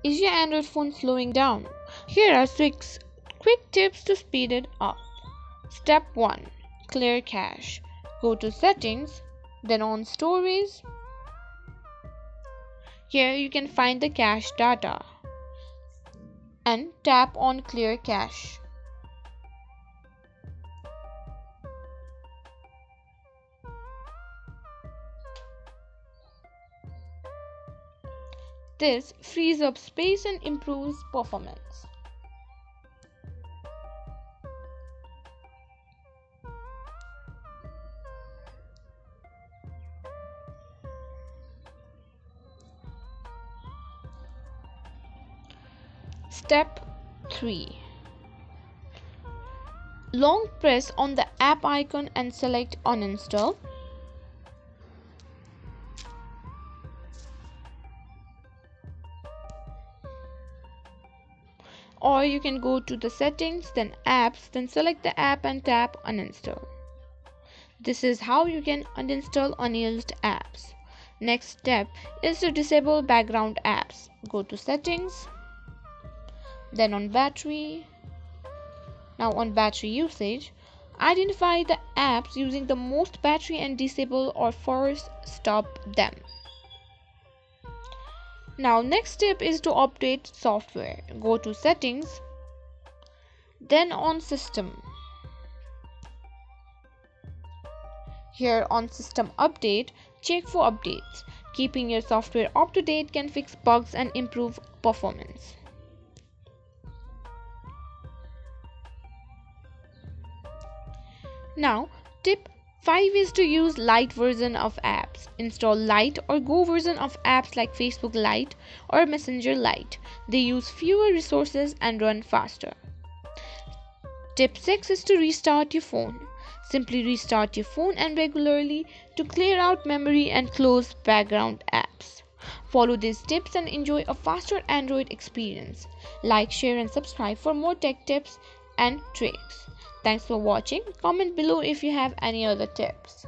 Is your Android phone slowing down? Here are 6 quick tips to speed it up. Step 1. Clear cache. Go to Settings, then on Storage. Here you can find the cache data and tap on Clear Cache. This frees up space and improves performance. Step 3. Long press on the app icon and select Uninstall. Or you can go to the settings, then apps, then select the app and tap uninstall. This is how you can uninstall unused apps. Next step is to disable background apps. Go to settings, then on battery. Now on battery usage, identify the apps using the most battery and disable or force stop them. Now next step is to update software. Go to settings, then on system. Here on system update, check for updates. Keeping your software up to date can fix bugs and improve performance. Now tip 5 is to use light version of apps. Install light or go version of apps like Facebook Lite or Messenger Lite. They use fewer resources and run faster. Tip 6 is to restart your phone. Simply restart your phone and regularly to clear out memory and close background apps. Follow these tips and enjoy a faster Android experience. Like, share and subscribe for more tech tips and tricks. Thanks for watching. Comment below if you have any other tips.